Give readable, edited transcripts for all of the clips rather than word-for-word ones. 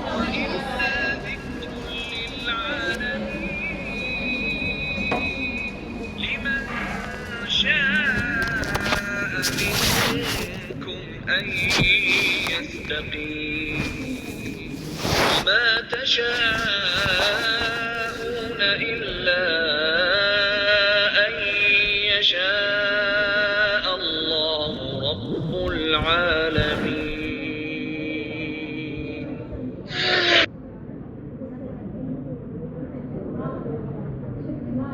إلا ذكر للعالمين لمن شاء منكم أن يستقيم وما تشاءون إلا أن يشاء الله رب العالمين.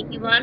81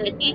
30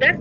10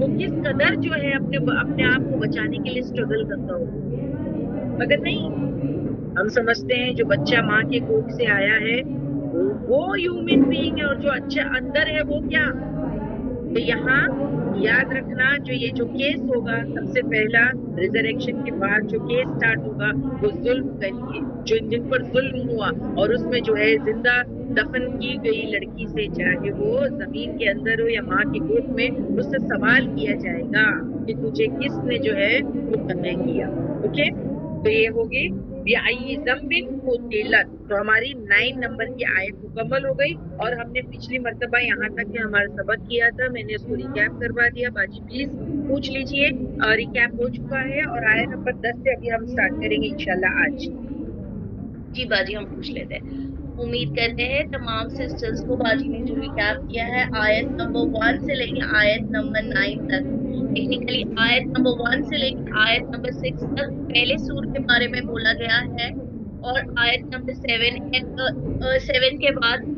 وہ کس قدر جو ہے اپنے آپ کو بچانے کے لیے اسٹرگل کرتا ہو. مگر نہیں، ہم سمجھتے ہیں جو بچہ ماں کے کوکھ سے آیا ہے وہ ہیومن بینگ ہے، اور جو اچھا اندر ہے وہ کیا. تو یہاں یاد رکھنا، جو کیس ہوگا سب سے پہلا ریزریکشن کے بعد جو کیس سٹارٹ ہوگا وہ ظلم کا لیے، جن پر ظلم ہوا اور اس میں جو ہے زندہ دفن کی گئی لڑکی سے، چاہے وہ زمین کے اندر ہو یا ماں کی گود میں، اس سے سوال کیا جائے گا کہ تجھے کس نے جو ہے وہ قتل کیا. اوکے، تو یہ ہوگی بِأَيِّ ذَنبٍ قُتِلَتْ. تو ہماری 9 نمبر کی آیت مکمل ہو گئی، اور ہم نے پچھلی مرتبہ یہاں تک کہ ہمارا سبق کیا تھا، میں نے اس کو ریکیپ کروا دیا. باجی پلیز پوچھ لیجئے، ریکیپ ہو چکا ہے، اور آیت نمبر 10 سے ابھی ہم سٹارٹ کریں گے انشاءاللہ آج. جی باجی ہم پوچھ لیتے ہیں. امید کرتے ہیں تمام سسٹرز کو باجی نے جو ریکیپ کیا ہے آیت نمبر 1 سے لے کے آیت نمبر 9 تک، ٹیکنیکلی آیت نمبر 1 سے لے کے آیت نمبر 6 تک پہلے سور کے بارے میں بولا گیا ہے، اور آیت نمبر 7 کے بعد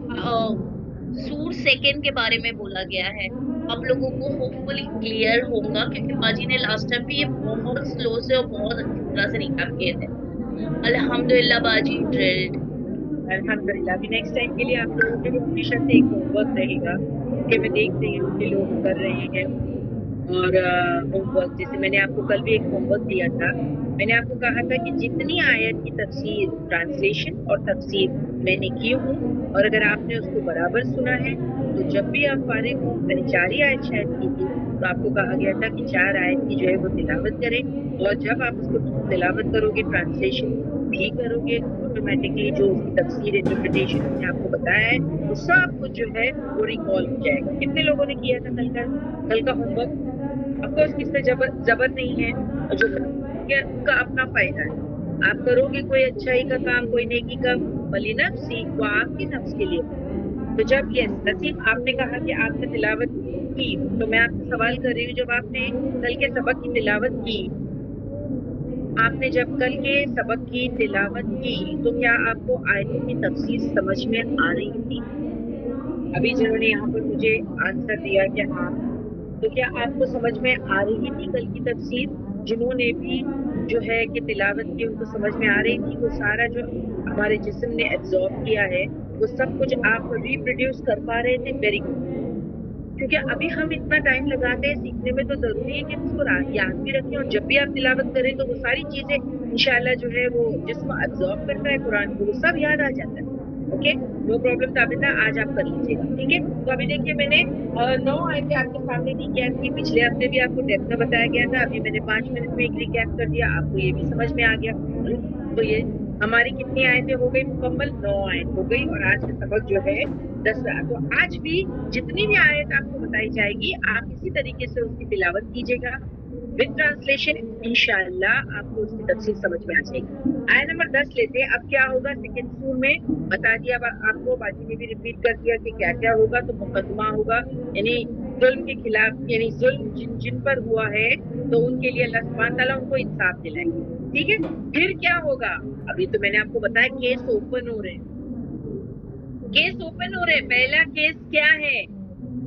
سور سیکنڈ کے بارے میں بولا گیا ہے. آپ لوگوں کو ہوپ فلی کلیئر ہوگا، کیونکہ باجی نے لاسٹ ٹائم بھی یہ بہت سلو سے اور بہت اچھی طرح سے ریکیپ کیے تھے. الحمدللہ باجی ڈرلڈ. الحمدللہ. ابھی نیکسٹ ٹائم کے لیے آپ لوگوں کے لیے ہمیشہ سے ایک ہوم ورک رہے گا کہ میں دیکھ رہی ہوں کہ لوگ کر رہے ہیں. اور ہوم ورک جیسے میں نے آپ کو کل بھی ایک ہوم ورک دیا تھا، میں نے آپ کو کہا تھا کہ جتنی آیت کی تفسیر، ٹرانسلیشن اور تفسیر میں نے کی ہوں، اور اگر آپ نے اس کو برابر سنا ہے تو جب بھی آپ فارغ ہوں، میں نے 4 ہی آیت شاید کی تھی، تو آپ کو کہا گیا تھا کہ 4 آیت کی جو ہے وہ تلاوت کریں، اور جب آپ اس کو تلاوت کرو گے ٹرانسلیشن بھی کرو گے، آٹومیٹکلی جو اس کی تفسیر انٹرپریٹیشن میں نے آپ کو بتایا ہے وہ سب کچھ جو ہے وہ ریکال ہو جائے گا. کتنے لوگوں نے کیا تھا کل کا ہوم ورک؟ افکورس کس سے زبر نہیں ہے، اور جو ان کا اپنا فائدہ ہے. آپ کرو گے کوئی اچھائی کا کام، کوئی نیکی کا، وَلِنَفْسِهِ، وہ آپ کی نفس کے لیے. تو جب نصیب آپ نے کہا کہ آپ نے تلاوت کی، تو میں آپ سے سوال کر رہی ہوں، جب آپ نے کل کے سبق کی تلاوت کی، آپ نے جب کل کے سبق کی تلاوت کی تو کیا آپ کو آیتوں کی تفسیر سمجھ میں آ رہی تھی؟ ابھی جنہوں نے یہاں پر مجھے آنسر دیا کہ ہاں، تو کیا آپ کو سمجھ میں آ رہی تھی کل کی تفسیر؟ جنہوں نے بھی جو ہے کہ تلاوت کی ان کو سمجھ میں آ رہی تھی، وہ سارا جو ہمارے جسم نے ایبزارب کیا ہے وہ سب کچھ آپ ریپروڈیوس کر پا رہے تھے. Very good. کیونکہ ابھی ہم اتنا ٹائم لگاتے ہیں سیکھنے میں، تو ضروری ہے کہ اس کو یاد بھی رکھیں، اور جب بھی آپ تلاوت کریں تو وہ ساری چیزیں انشاءاللہ جو ہے وہ جسم ایبزارب کرتا ہے قرآن کو، وہ سب یاد آ جاتا ہے. اوکے، نو پرابلم ثابت ہے، آج آپ کر لیجیے گا. ٹھیک ہے، تو ابھی دیکھیے میں نے 9 آیتیں آپ کے سامنے ریکیپ کی. پچھلے ہفتے بھی آپ کو ڈیپتھ میں بتایا گیا تھا، ابھی میں نے 5 منٹ میں ایک ریکیپ کر دیا، آپ کو یہ بھی سمجھ میں آ گیا. تو یہ ہماری کتنی آیتیں ہو گئی مکمل؟ 9 آیت ہو گئی، اور آج کا سبق جو ہے 10. تو آج بھی جتنی بھی آیت آپ کو بتائی جائے گی آپ اسی طریقے سے اس کی تلاوت کیجیے گا وتھ ٹرانسلیشن. انشاءاللہ آپ کو اس کی تفصیل سمجھ میں آ جائے گی. آیت نمبر 10 لیتے ہیں. اب کیا ہوگا سیکنڈ سور میں بتا دیا آپ کو، باجی نے بھی ریپیٹ کر دیا کہ کیا کیا ہوگا. تو مقدمہ ہوگا، یعنی ظلم کے خلاف، یعنی ظلم جن پر ہوا ہے تو ان کے لیے اللہ سبحانہ تعالیٰ ان کو انصاف دلائیں گے. ٹھیک ہے، پھر کیا ہوگا؟ ابھی تو میں نے آپ کو بتایا کیس اوپن ہو رہے ہیں. کیس اوپن ہو رہے ہیں. پہلا کیس کیا ہے؟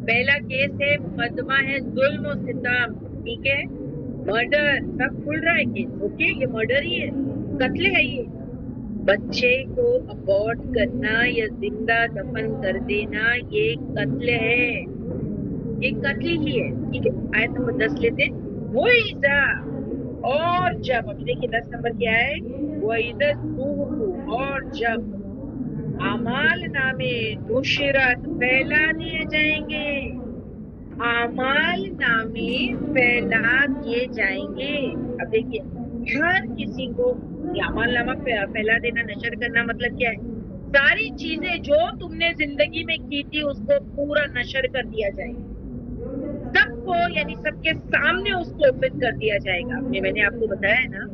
پہلا کیس ہے، مقدمہ ہے ظلم و ستم. ٹھیک ہے، مرڈر، سب کھل رہا ہے کیس. اوکے، یہ مرڈر ہی ہے، قتل ہے. یہ بچے کو ابورٹ کرنا یا زندہ دفن کر دینا یہ قتل ہے، یہ قتل ہی ہے. ٹھیک ہے، آیت نمبر 10 لیتے. وہ ایزا، اور جب، ابھی دیکھیے 10 نمبر کیا ہے؟ وہ ایزا صحف، اور جب اعمال نامے نشرت، پھیلا دیے جائیں گے. اعمال نامے پھیلا دیے جائیں گے. اب دیکھیے ہر کسی کو اعمال نامہ پھیلا دینا، نشر کرنا مطلب کیا ہے؟ ساری چیزیں جو تم نے زندگی میں کی تھی اس کو پورا نشر کر دیا جائے گا. سب کو، یعنی سب کے سامنے اس کو اوپن کر دیا جائے گا. میں نے آپ کو بتایا ہے نا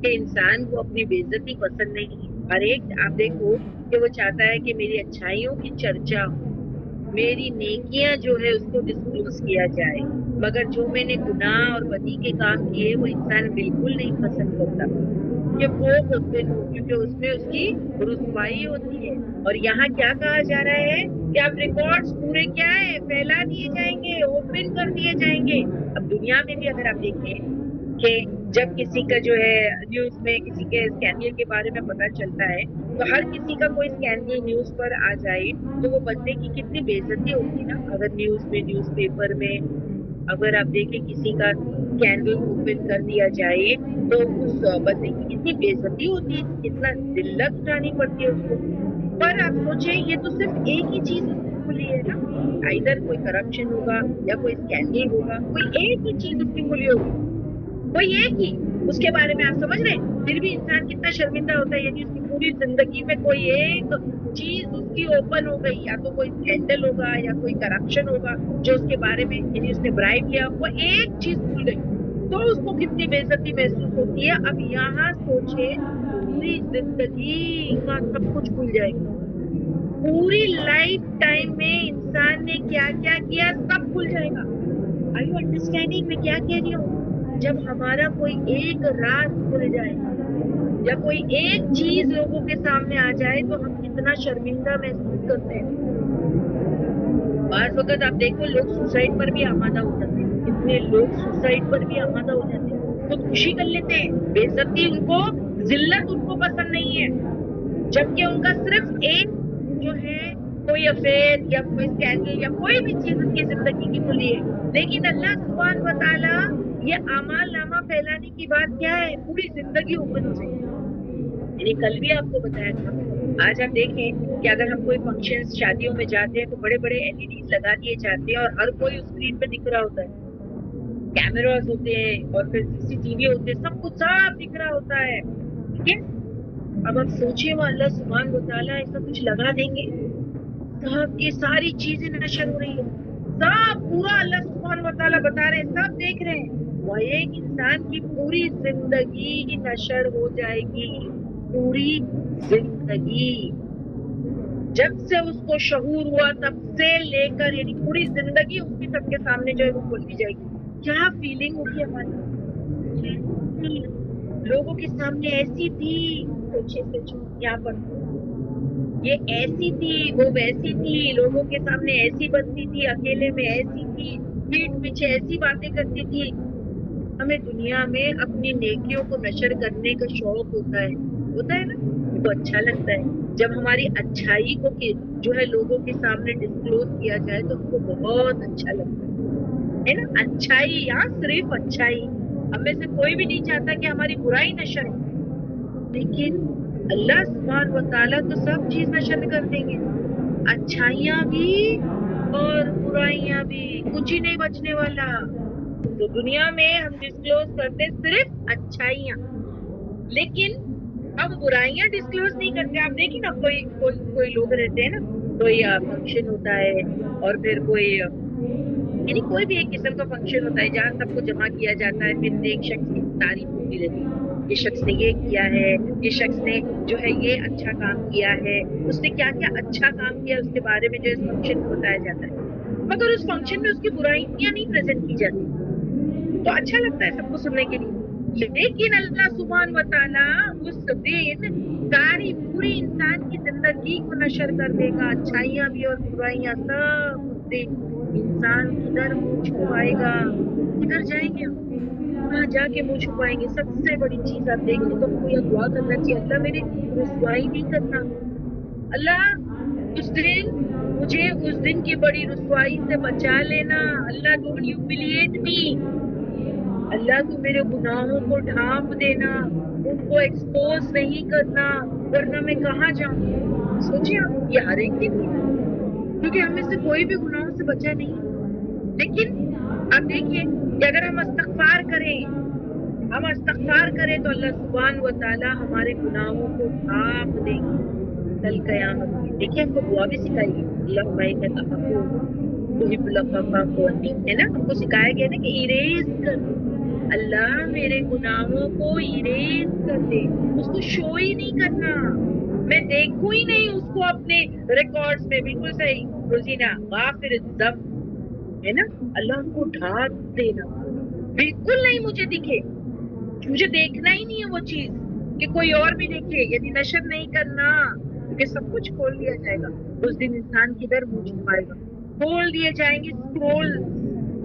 کہ انسان کو اپنی بے عزتی پسند نہیں ہے. ہر ایک آپ دیکھو کہ وہ چاہتا ہے کہ میری اچھائیوں کی چرچا ہو، میری نیکیاں جو ہے اس کو ڈسکلوز کیا جائے، مگر جو میں نے گناہ اور بدی کے کام کیے وہ انسان بالکل نہیں پسند کرتا کہ وہ اوپن ہو، کیونکہ اس میں اس کی رسوائی ہوتی ہے. اور یہاں کیا کہا جا رہا ہے کہ اب ریکارڈز پورے کیا ہے؟ پھیلا دیے جائیں گے، اوپن کر دیے جائیں گے. اب دنیا میں بھی اگر آپ دیکھیں کہ جب کسی کا جو ہے نیوز میں کسی کے اسکینڈل کے بارے میں پتہ چلتا ہے تو ہر کسی کا کوئی اسکینڈل نیوز پر آ جائے تو وہ بندے کی کتنی بے عزتی ہوتی ہے نا. اگر نیوز میں نیوز پیپر میں اگر آپ دیکھیں کسی کا اسکینڈل اوپن کر دیا جائے تو اس بندے کی کتنی بے عزتی ہوتی ہے, کتنا ذلت اٹھانی پڑتی ہے اس کو. پر آپ سوچیں یہ تو صرف ایک ہی چیز اس کی کھلی ہے نا, ادھر کوئی کرپشن ہوگا یا کوئی اسکینڈل ہوگا, کوئی ایک ہی چیز اس کی کھلی ہوگی, کوئی ایک ہی. اس کے بارے میں آپ سمجھ رہے ہیں پھر بھی انسان کتنا شرمندہ ہوتا ہے, یعنی اس کی پوری زندگی میں کوئی ایک چیز اس کی اوپن ہو گئی, یا تو کوئی اسکینڈل ہوگا یا کوئی کرپشن ہوگا جو اس کے بارے میں یعنی اس نے برائب کیا, وہ ایک چیز کھل گئی تو اس کو کتنی بے عزتی محسوس ہوتی ہے. اب یہاں سوچے پوری زندگی کا سب کچھ کھل جائے گا, پوری لائف ٹائم میں انسان نے کیا کیا کیا سب کھل جائے گا. آر یو انڈرسٹینڈنگ میں کیا کہہ رہی ہوں؟ جب ہمارا کوئی ایک راز کھل جائے یا کوئی ایک چیز لوگوں کے سامنے آ جائے تو ہم کتنا شرمندہ محسوس کرتے ہیں. بعض وقت آپ دیکھو لوگ سوسائڈ پر بھی آمادہ ہو جاتے ہیں, کتنے لوگ سوسائڈ پر بھی آمادہ ہو جاتے ہیں, خودکشی کر لیتے ہیں, بے عزتی ان کو, ذلت ان کو پسند نہیں ہے, جبکہ ان کا صرف ایک جو ہے کوئی افیئر یا کوئی اسکینڈل یا کوئی بھی چیز ان کی زندگی کی کھلی ہے. لیکن اللہ سبحانہ و تعالیٰ یہ اعمال نامہ پھیلانے کی بات کیا ہے, پوری زندگی اوپن ہو جائے. یعنی کل بھی آپ کو بتایا تھا, آج آپ دیکھیں کہ اگر ہم کوئی فنکشن شادیوں میں جاتے ہیں تو بڑے بڑے LEDs لگا دیے جاتے ہیں اور ہر کوئی اسکرین پہ دکھ رہا ہوتا ہے, کیمراز ہوتے ہیں اور پھر CCTV ہوتے ہیں, سب کچھ صاف دکھ رہا ہوتا ہے. ٹھیک ہے, اب آپ سوچیے وہ اللہ سبحانہ و تعالیٰ ایسا کچھ لگا دیں گے, صاحب یہ ساری چیزیں نشر ہو رہی ہے, سب پورا اللہ سبحانہ و تعالیٰ بتا رہے ہیں, سب دیکھ رہے ہیں, وہ ایک انسان کی پوری زندگی نشر ہو جائے گی, پوری زندگی. جب سے اس کو شعور ہوا تب سے لے کر یعنی پوری زندگی اس کی سب کے سامنے جو ہے وہ کھول دی جائے گی. کیا فیلنگ ہوگی ہماری, لوگوں کے سامنے ایسی تھی, یہاں پر یہ ایسی تھی, وہ ویسی تھی, لوگوں کے سامنے ایسی بنتی تھی, اکیلے میں ایسی تھی, پیٹھ پیچھے ایسی باتیں کرتی تھی. ہمیں دنیا میں اپنی نیکیوں کو نشر کرنے کا شوق ہوتا ہے نا, تو اچھا لگتا ہے جب ہماری اچھائی کو جو ہے لوگوں کے سامنے ڈسکلوز کیا جائے تو ہم کو بہت اچھا لگتا ہے نا. اچھائی, یہاں صرف اچھائی, ہم میں سے کوئی بھی نہیں چاہتا کہ ہماری برائی نشر ہو, لیکن اللہ سبحانہ و تعالیٰ تو سب چیز نشر کر دیں گے, اچھائیاں بھی اور برائیاں بھی, کچھ ہی نہیں بچنے والا. تو دنیا میں ہم ڈسکلوز کرتے صرف اچھائیاں, لیکن ہم برائیاں ڈسکلوز نہیں کرتے. آپ دیکھیں نا کوئی لوگ رہتے ہیں نا, کوئی فنکشن ہوتا ہے اور پھر کوئی یعنی کوئی بھی ایک قسم کا فنکشن ہوتا ہے جہاں سب کو جمع کیا جاتا ہے, پھر ایک شخص کی تعریف ہوتی رہتی ہے, یہ شخص نے یہ کیا ہے, یہ شخص نے جو ہے یہ اچھا کام کیا ہے, اس نے کیا کیا اچھا کام کیا اس کے بارے میں جو اس فنکشن میں بتایا جاتا ہے. مگر اس فنکشن میں اس کی برائیاں نہیں پریزنٹ کی جاتی تو اچھا لگتا ہے سب کو سننے کے لیے. لیکن اللہ سبحانہ و تعالیٰ اس دن ساری پوری انسان کی زندگی کو نشر کر دے گا, اچھائیاں بھی اور برائیاں سب. اس دن انسان کدھر منہ چھپائے گا, کدھر جائیں گے ہم, وہاں جا کے منہ چھپائیں گے. سب سے بڑی چیز آپ دیکھیں تو ہم کو یہ دعا کرنا چاہیے, اللہ میری رسوائی نہیں کرنا, اللہ اس دن مجھے اس دن کی بڑی رسوائی سے بچا لینا, اللہ ڈونٹ ہیوملیٹ می, اللہ تو میرے گناہوں کو ڈھانپ دینا, ان کو ایکسپوز نہیں کرنا, ورنہ میں کہاں جاؤں. سوچیے آپ, یہ ہر ایک کی تھی کیونکہ ہم میں سے کوئی بھی گناہوں سے بچا نہیں. لیکن آپ دیکھیے کہ اگر ہم استغفار کریں تو اللہ سبحانہ و تعالیٰ ہمارے گناہوں کو ڈھانپ دیں گے کل قیامت میں. دیکھیے ہم کو دعا بھی سکھائی گئی, اللہ بھائی نے کہا ہے نا, ہم کو سکھایا گیا نا کہ اریز کر دے, اللہ میرے گناہوں کو اریز کر دے, اس کو شو ہی نہیں کرنا, میں دیکھوں ہی نہیں اس کو اپنے ریکارڈز میں. بالکل صحیح روزینہ, غافر الذنب ہے نا, اللہ ہم کو ڈھانپ دینا, بالکل نہیں مجھے دکھے, مجھے دیکھنا ہی نہیں ہے وہ چیز کہ کوئی اور بھی دیکھے, یعنی نشر نہیں کرنا, کیونکہ سب کچھ کھول دیا جائے گا. اس دن انسان کدھر منہ چھپائے گا, کھول دیے جائیں گے scroll,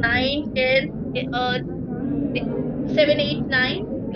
9, 10, 7, 8,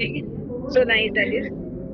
thing. So nice that is.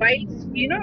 while you know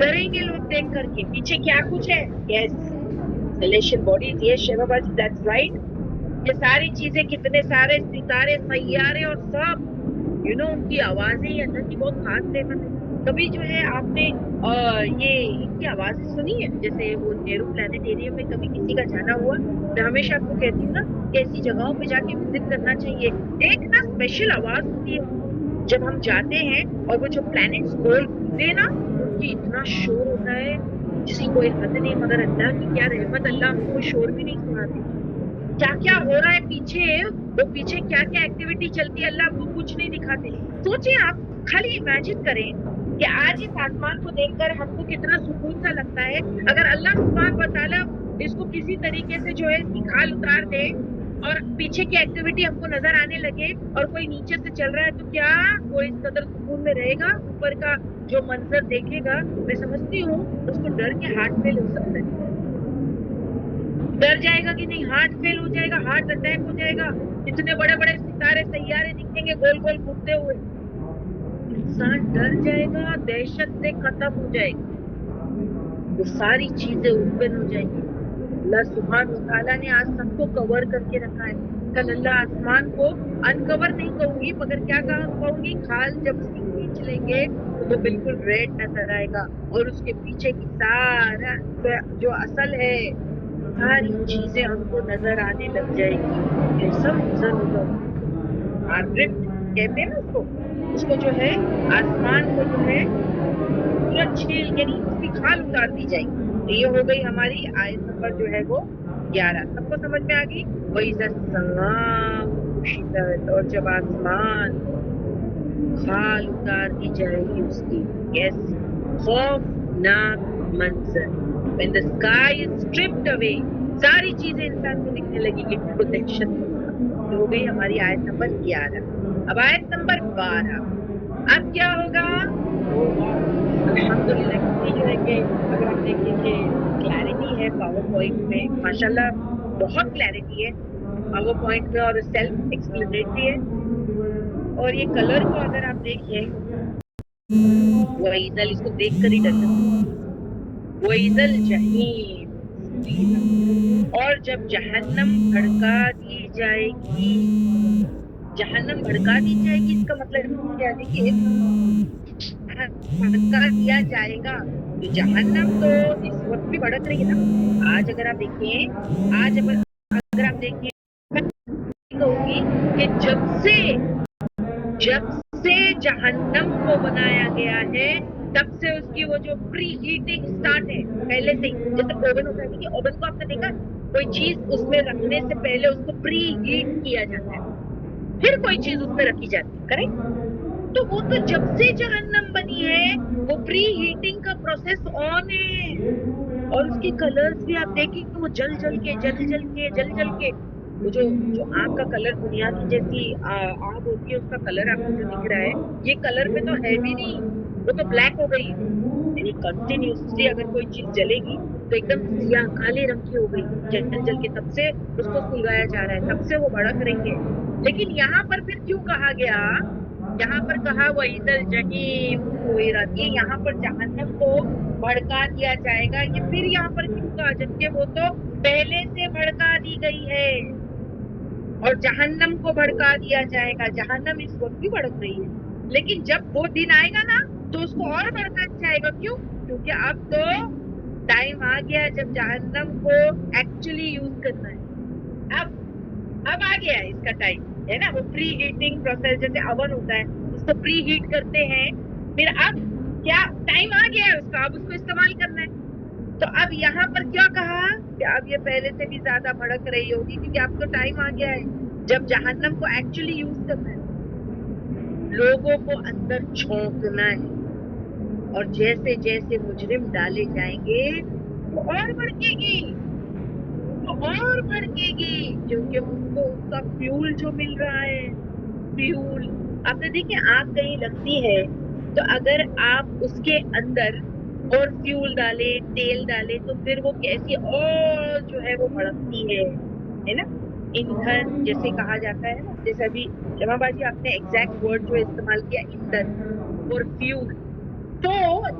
ڈریں گے لوگ دیکھ کر کے پیچھے کیا کچھ ہے. یس سیلیشل باڈیز, یس شیما باجی دیٹس رائٹ. یہ ساری چیزیں کتنے سارے ستارے سیارے اور سب ان کی آوازیں اللہ کی بہت خاص نعمت ہے. کبھی جو ہے آپ نے یہ ان کی آوازیں سنی ہے, جیسے وہ نیرو پلانیٹیریم میں کبھی کسی کا جانا ہوا. میں ہمیشہ آپ کو کہتی ہوں نا کہ ایسی جگہوں پہ جا کے وزٹ کرنا چاہیے. ایک نا اسپیشل آواز ہوتی ہے جب ہم جاتے ہیں اور وہ جو پلانٹس گول گھومتے ہیں نا ان کی اتنا شور ہوتا ہے جس کی کوئی حد نہیں, مگر اللہ کی کیا رحمت, اللہ ہم کو شور بھی نہیں سناتے. کیا کیا ہو رہا ہے پیچھے, وہ پیچھے کیا کیا ایکٹیویٹی چلتی ہے اللہ کو کچھ نہیں دکھاتے. سوچیں آپ, خالی امیجن کریں کہ آج اس آسمان کو دیکھ کر ہم کو کتنا سکون سا لگتا ہے. اگر اللہ سبحانہ و تعالیٰ اس کو کسی طریقے سے جو ہے اس کی کھال اتار دے اور پیچھے کی ایکٹیویٹی ہم کو نظر آنے لگے اور کوئی نیچے سے چل رہا ہے تو کیا وہ اس قدر سکون میں رہے گا؟ اوپر کا جو منظر دیکھے گا میں سمجھتی ہوں اس کو ڈر کے ہارٹ فیل ہو سکتا ہے. ڈر جائے گا کہ نہیں, ہارٹ فیل ہو جائے گا, ہارٹ اٹیک ہو جائے گا. اتنے بڑے بڑے ستارے سیارے دکھیں گے گول گول گھومتے ہوئے, انسان ڈر جائے گا, دہشت سے ختم ہو جائے گا, وہ ساری چیزیں اوپن ہو جائیں گی. اللہ سبحانہ و تعالیٰ نے آج سب کو کور کر کے رکھا ہے. کل اللہ آسمان کو انکور نہیں کہوں گی مگر کیا کہوں گی, کھال جب اس کی کھینچ لیں گے تو وہ بالکل ریڈ نظر آئے گا اور اس کے پیچھے کی سارا جو اصل ہے ساری چیزیں ہم کو نظر آنے لگ جائے گی. ایسا منظر ہوگا, ڈرفٹ کہتے ہیں نا اس کو جو ہے آسمان کو جو ہے پورا چھیل یعنی اس کی کھال اتار دی جائے گی. یہ ہو گئی ہماری آیت نمبر جو ہے وہ 11. سب کو سمجھ میں آ گئی. وَإِذَا السَّمَاءُ كُشِطَتْ, اور جب آسمان کھال اتار دی جائے گی اس کی. یس, خوفناک منظر. When the sky is stripped away, ساری چیزیں انسان کو دکھنے لگی کہ وہ دہشت ہو گئی. ہماری آیت نمبر 11. اب آیت نمبر 12. اب کیا ہوگا؟ الحمدللہ کتنی جو ہے کہ اگر آپ دیکھیں کہ کلیئرٹی ہے پاور پوائنٹ میں, ماشاءاللہ بہت کلیئرٹی ہے پاور پوائنٹ میں اور سیلف ایکسپلینیٹری ہے. اور یہ کلر کو اگر آپ دیکھیں وَإِذَا, اس کو دیکھ کر ہی ڈر جاتا, وَإِذَا الْجَحِيمُ, اور جب جہنم بھڑکا دی جائے گی. جہنم بھڑکا دی جائے گی اس کا مطلب کیا ہے کہ بھڑکا دیا جائے گا. تو جہنم تو اس وقت بھی بھڑک رہی ہے نا. آج اگر آپ دیکھیں, اگر آپ دیکھیں ہوگی کہ جب سے جہنم کو بنایا گیا ہے تب سے اس کی وہ جو پری ہیٹنگ سٹارٹ ہے پہلے سے ہی. جیسے اوون ہوتا ہے کہ اوون کو آپ نے دیکھا, کوئی چیز اس میں رکھنے سے پہلے اس کو پری ہیٹ کیا جاتا ہے, پھر کوئی چیز اس میں رکھی جاتی ہے, کریکٹ؟ تو وہ تو جب سے جہنم بنی ہے وہ پری ہیٹنگ کا پروسیس آن ہے. اور اس کے کلرز بھی آپ دیکھیں کہ وہ جل جل کے وہ جو آگ کا کلر دنیا کی جیسی آگ ہوتی ہے اس کا کلر آپ کو جو دکھ رہا ہے, یہ کلر میں تو ہے بھی نہیں, وہ تو بلیک ہو گئی. یعنی کنٹینیوسلی اگر کوئی چیز جلے گی تو ایک دم سیاہ کالے رنگ کی ہو گئی جل کے, تب سے اس کو سلگایا جا رہا ہے, تب سے وہ بھڑک رہی ہے. لیکن یہاں پر پھر کیوں کہا گیا, یہاں پر کہا وَإِذَا الْجَحِيمُ سُعِّرَتْ, یہ یہاں پر جہنم کو بھڑکا دیا جائے گا. یہ پھر یہاں پر کیوں کہا, جبکہ وہ تو پہلے سے بھڑکا دی گئی ہے اور جہنم کو بھڑکا دیا جائے گا. جہنم اس وقت بھی بھڑک رہی ہے لیکن جب وہ دن آئے گا نا تو اس کو اور بھڑکا جائے گا. کیوں؟ کیونکہ اب تو ٹائم آ گیا جب جہنم کو ایکچولی یوز کرنا ہے. اب آ گیا ہے اس کا ٹائم, ہے نا. وہ پری ہیٹنگ پروسیس جیسے اوون ہوتا ہے اس کو پری ہیٹ کرتے ہیں, پھر اب کیا ٹائم آ گیا ہے اس کا, اب اس کو استعمال کرنا ہے. تو اب یہاں پر کیا کہا کہ اب یہ پہلے سے بھی زیادہ بھڑک رہی ہوگی کیونکہ اب تو ٹائم آ گیا ہے جب جہنم کو ایکچولی یوز کرنا ہے, لوگوں کو اندر جھونکنا ہے. اور جیسے جیسے مجرم ڈالے جائیں گے وہ اور بھڑکے گی کیونکہ اس کو اس کا فیول جو مل رہا ہے. فیول آپ نے دیکھیں آگ کہیں لگتی ہے تو اگر آپ اس کے اندر اور فیول ڈالے, تیل ڈالے تو پھر وہ کیسی اور جو ہے وہ بھڑکتی ہے نا. ایندھن جیسے کہا جاتا ہے نا, جیسے ابھی شمع باجی آپ نے ایگزیکٹ ورڈ جو استعمال کیا ایندھن اور فیول, تو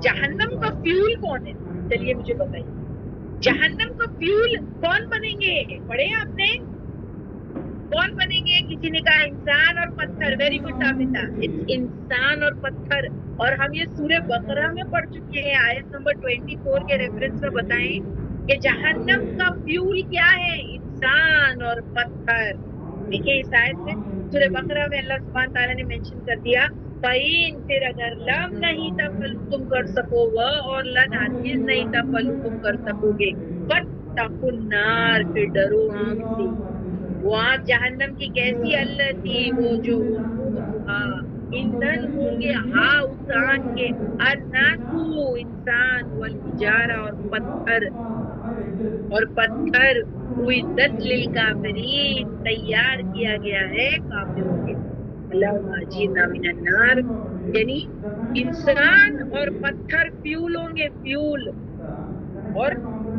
جہنم کا فیول کون ہے؟ چلیے مجھے بتائیے، جہنم کا فیول کون بنیں گے؟ پڑھے آپ نے؟ کون بنیں گے؟ کسی نے کہا انسان اور پتھر. ویری گڈ ثابتہ، انسان اور پتھر. اور ہم یہ سورہ بقرہ میں پڑھ چکے ہیں، آیت نمبر 24 کے ریفرنس میں بتائیں کہ جہنم کا فیول کیا ہے؟ انسان اور پتھر. دیکھیے اس آیت میں سورہ بقرہ میں اللہ سبحانہ تعالیٰ نے مینشن کر دیا فَإِن، پھر اگر لم نہیں تفعلوا تم کر سکو گے، اور لن ہرگز نہیں تفعلوا تم کر سکو گے، فاتقوا النار، پھر ڈرو آگ سے. وہ آگ جہنم کی کیسی اللہ تھی؟ وہ جو ایندھن ہوں گے اس آگ کے الناسو، انسان، والحجارہ، اور پتھر اعدت للکافرین، تیار کیا گیا ہے کافروں کے. اللہم اجرنا من النار. یعنی انسان اور پتھر فیول ہوں گے، فیول. اور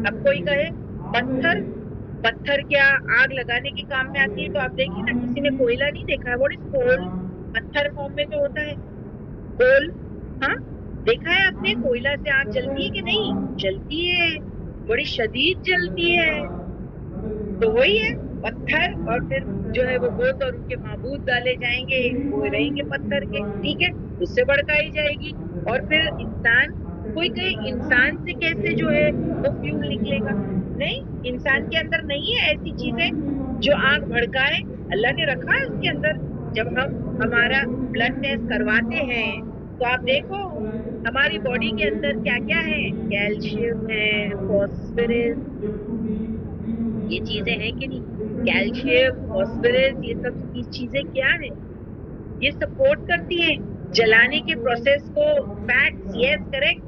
اب کوئی کہے پتھر کیا آگ لگانے کے کام میں آتی ہے؟ تو آپ دیکھیں نا، کسی نے کوئلہ نہیں دیکھا ہے؟ واٹ از کول؟ پتھر فارم میں جو ہوتا ہے کول. ہاں دیکھا ہے آپ نے کوئلہ سے آگ جلتی ہے کہ نہیں؟ جلتی ہے، بڑی شدید جلتی ہے. تو وہی ہے پتھر، اور پھر جو ہے وہ بت اور ان کے معبود ڈالے جائیں گے، وہ رہیں گے پتھر کے. ٹھیک ہے، اس سے بڑکائی جائے گی. اور پھر انسان، کوئی کہے انسان سے کیسے جو ہے وہ فیول نکلے گا؟ نہیں، انسان کے اندر نہیں ہے ایسی چیزیں جو آگ بھڑکائے. اللہ نے رکھا ہے اس کے اندر. جب ہم ہمارا بلڈ ٹیسٹ کرواتے ہیں تو آپ دیکھو ہماری باڈی کے اندر کیا کیا ہے. کیلشیم ہے، فاسفورس، یہ چیزیں ہیں کہ نہیں؟ کیلشیم، فاسفورس، یہ سب چیزیں کیا ہیں؟ یہ سپورٹ کرتی ہیں جلانے کے پروسیس کو. فیٹس، یس کریکٹ.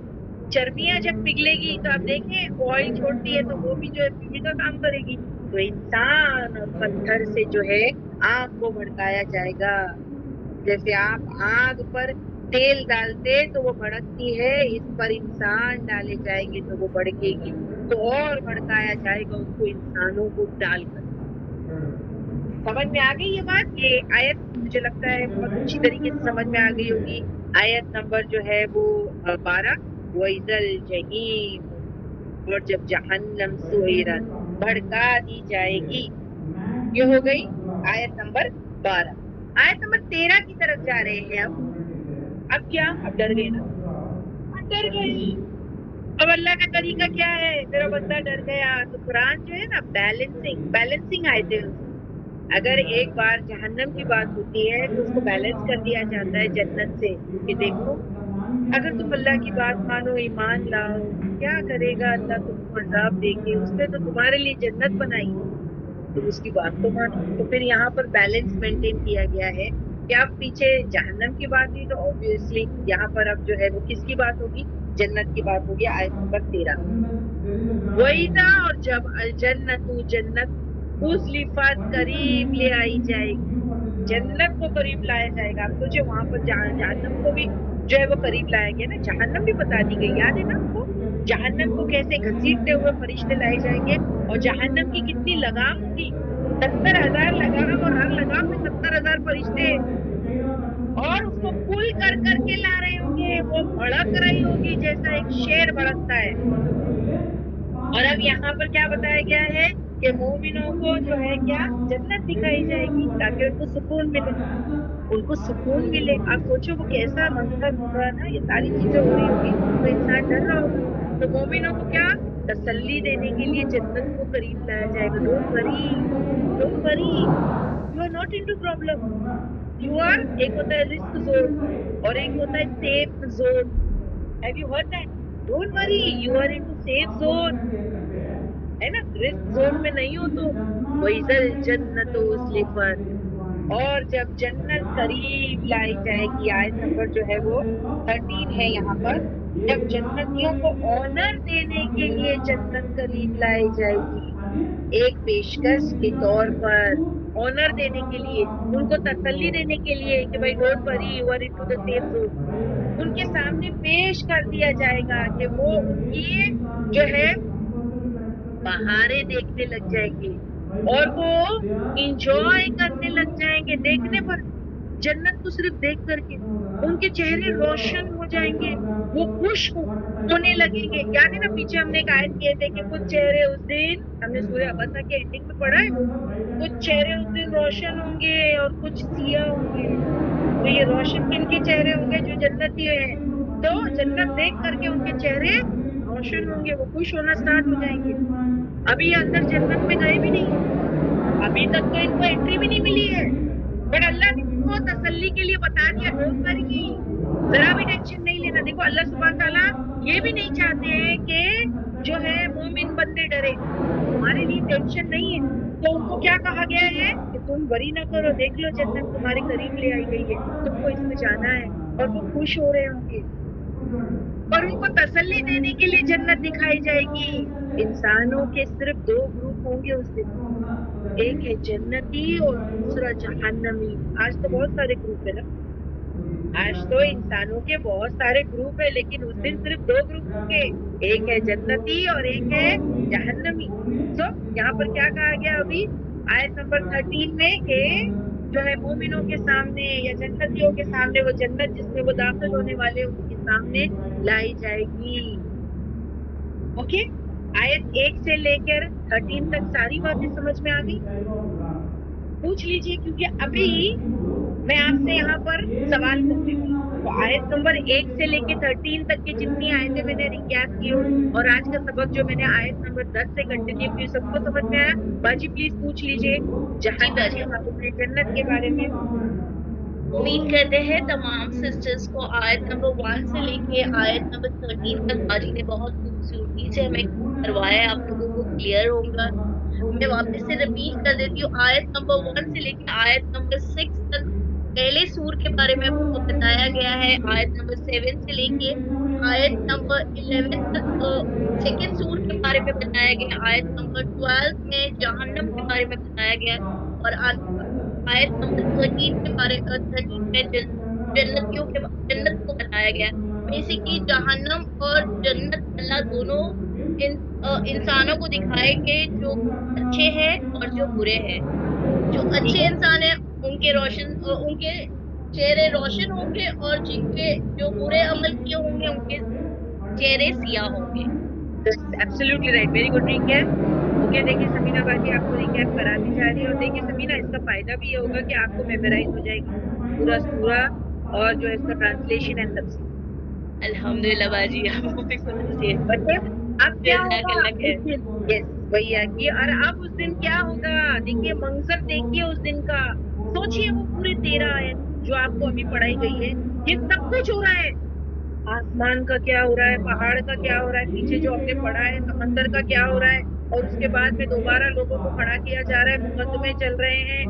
چربیاں جب پگھلے گی تو آپ دیکھیں آئل چھوڑتی ہے تو وہ بھی جو ہے پینے کا کام کرے گی. تو انسان اور پتھر سے جو ہے آگ کو بھڑکایا جائے گا. جیسے آپ آگ پر تیل ڈالتے تو وہ بھڑکتی ہے، اس پر انسان ڈالے جائیں گے تو وہ بھڑکے گی. تو اور بھڑکایا جائے گا اس کو انسانوں کو ڈال کر. سمجھ میں آ گئی یہ بات؟ یہ آیت مجھے لگتا ہے بہت اچھی طریقے سے سمجھ میں آ گئی ہوگی. آیت نمبر جو ہے وہ 12. وَإِذَا الْجَحِيمُ، اور جب جہنم سُعِرَتْ، بھڑکا دی جائے گی. یہ ہو گئی آیت نمبر 12. آیت نمبر 13 کی طرف جا رہے ہیں. اب کیا؟ اب ڈر گئے نا؟ ڈر گئے. اب اللہ کا طریقہ کیا ہے؟ میرا بندہ ڈر گیا. تو قرآن جو ہے نا بیلنسنگ آیتیں. اگر ایک بار جہنم کی بات ہوتی ہے تو اس کو بیلنس کر دیا جاتا ہے جنت سے، کہ دیکھو اگر تم اللہ کی بات مانو، ایمان لاؤ، کیا کرے گا اللہ تم کو عذاب دے کے، اس نے تو تمہارے لیے جنت بنائی، تم اس کی بات تو مانو. تو پھر یہاں پر بیلنس مینٹین کیا گیا ہے کہ اب پیچھے جہنم کی بات ہوئی تو obviously یہاں پر اب جو ہے وہ کس کی بات ہوگی؟ جنت کی بات ہوگی. آیت نمبر 13. وَإِذَا، اور جب الجنت، جنت، اُزْلِفَتْ، قریب لے آئی جائے گی. جنت کو قریب لایا جائے گا. آپ سوچے وہاں پر جہنم کو بھی جو ہے وہ قریب لایا گیا نا. جہنم بھی بتا دی گئی، یاد ہے نا آپ کو؟ جہنم کو کیسے گھسیٹتے ہوئے فرشتے لائے جائیں گے، اور جہنم کی کتنی لگام ہوگی، 70,000 لگام، اور ہر لگام میں 70,000 فرشتے، اور اس کو پل کر کر کے لا رہے ہوں گے. وہ بھڑک رہی ہوگی جیسا ایک شیر بھڑکتا ہے. اور اب یہاں پر کیا بتایا گیا ہے کہ مومنوں کو جو ہے کیا جنت دکھائی جائے گی تاکہ ان کو سکون ملے. ان کو سکون ملے. آپ سوچو وہ کیسا منظر ہوگا نا، یہ ساری چیزیں ہو رہی ہوگی تو انسان ڈر رہا ہوگا. تو مومنوں کو کیا تسلی دینے کے لیے جنت کو قریب لایا جائے گا. Don't worry, you are not into problem. You are, ایک ہوتا ہے رسک زون اور ایک ہوتا ہے safe zone. Have you heard that? Don't worry, you are into safe zone, ہے نا. رسک زون میں نہیں ہو تو. وَإِذَا الْجَنَّةُ أُزْلِفَتْ، اور جب جنت قریب لائی جائے گی. آیت نمبر جو ہے وہ 13 ہے یہاں پر. جب جنتیوں کو آنر دینے کے لیے جنت قریب لائی جائے گی، ایک پیشکش کے طور پر، آنر دینے کے لیے، ان کو تسلی دینے کے لیے کہ بھائی don't worry, you are into the safe zone. ان کے سامنے پیش کر دیا جائے گا کہ وہ ان کی جو ہے بہاریں دیکھنے لگ جائیں گے اور وہ انجوائے کرنے لگ جائیں گے دیکھنے پر. جنت کو صرف دیکھ کر کے ان کے چہرے روشن ہو جائیں گے, وہ خوش ہونے لگیں گے. یاد ہے نا پیچھے ہم نے ایک آیت کیے تھے کہ کچھ چہرے اس دن, ہم نے سورہ عبسہ کے اینڈنگ میں پڑھا ہے, کچھ چہرے اس دن روشن ہوں گے اور کچھ سیاہ ہوں گے. تو یہ روشن کن کے چہرے ہوں گے؟ جو جنتی ہیں. تو جنت دیکھ کر کے ان کے چہرے روشن ہوں گے, وہ خوش ہونا سٹارٹ ہو جائیں گے. ابھی یہ اندر جنت میں گئے بھی نہیں, ابھی تک تو ان کو انٹری بھی نہیں ملی ہے, بٹ اللہ نے ان کو تسلی کے لیے بتا دیا, ڈونٹ وری, ذرا بھی ٹینشن نہیں لینا. دیکھو اللہ سبحانہ تعالیٰ یہ بھی نہیں چاہتے ہیں کہ جو ہے مومن بندے ڈرے, ہمارے لیے ٹینشن نہیں ہے. تو ان کو کیا کہا گیا ہے کہ تم وری نہ کرو, دیکھ لو جنت تمہارے قریب لے آئی گئی ہے, تم کو اس میں جانا ہے, اور وہ خوش ہو رہے ہوں گے. اور ان کو تسلی دینے کے لیے جنت دکھائی جائے گی. انسانوں کے صرف 2 گروپ ہوں گے اس دن, ایک ہے جنتی اور دوسرا جہنمی. آج تو بہت سارے گروپ ہے نا, آج تو انسانوں کے بہت سارے گروپ ہیں, لیکن اس دن صرف 2 گروپ ہوں گے, ایک ہے جنتی اور ایک ہے جہنمی. تو یہاں پر کیا کہا گیا ابھی آیت نمبر 13 میں کہ جو ہے مومنوں کے سامنے یا جنتیوں کے سامنے وہ جنت جس میں وہ داخل ہونے والے ان کے سامنے لائی جائے گی. اوکے, آیت 1 سے لے کر 13 تک ساری باتیں سمجھ میں آ گئی؟ پوچھ لیجئے, کیونکہ ابھی میں آپ سے یہاں پر سوال کرتی ہوں. تو آیت نمبر 1 سے لے کے 13 تک کی جتنی آیتیں میں نے ریکیپ کی ہوں, اور آج کا سبق جو میں نے آیت نمبر 10 سے کنٹینیو کی, سب کو سمجھ میں آیا؟ باجی پلیز پوچھ لیجئے جہنم کے بارے میں, جنت کے بارے میں. امید کرتے ہیں تمام سسٹرز کو آیت نمبر 1 سے لے کے آیت نمبر 13 تک باجی نے بہت خوبصورتی سے ہمیں کروایا ہے, آپ لوگوں کو کلیئر ہوگا. میں واپس سے ریپیٹ کر دیتی ہوں, آیت نمبر 1 سے لے کے آیت نمبر 6 تک پہلے سور کے بارے میں آپ کو بتایا گیا ہے. آیت نمبر 7 سے لے کے آیت نمبر 11 تک سیکنڈ سور کے بارے میں بتایا گیا. آیت نمبر 12 میں جہنم کے بارے میں بتایا گیا, اور آیت نمبر 13 کے بارے 13 میں جنتیوں کے جنت کو بتایا گیا. بیسیکلی جہنم اور جنت اللہ دونوں انسانوں کو دکھائے کہ جو اچھے ہیں اور جو برے ہیں. جو اچھے انسان ہیں ان کے چہرے روشن ہوں گے, اور جن کے جو برے عمل کیے ہوں گے ان کے چہرے سیاہ ہوں گے. Absolutely right, very good recap. Okay, دیکھیے سمینا باجی آپ کو ریکیپ کراتی جا رہی ہے, اور دیکھیے سمینا اس کا فائدہ بھی یہ ہوگا کہ آپ کو میمورائز ہو جائے گی پورا سورہ, اور جو ہے اس کا ٹرانسلیشن اینڈ تفسیر. الحمدللہ باجی, اب کیا ہوگا یس وہی آگی. اور اب اس دن کیا ہوگا, دیکھیے منظر دیکھیے اس دن کا, سوچیے وہ پورے 13 آیت جو آپ کو ابھی پڑھائی گئی ہے, یہ سب کچھ ہو رہا ہے. آسمان کا کیا ہو رہا ہے, پہاڑ کا کیا ہو رہا ہے, پیچھے جو ہم نے پڑھا ہے سمندر کا کیا ہو رہا ہے, اور اس کے بعد میں دوبارہ لوگوں کو کھڑا کیا جا رہا ہے, مقدمے چل رہے ہیں,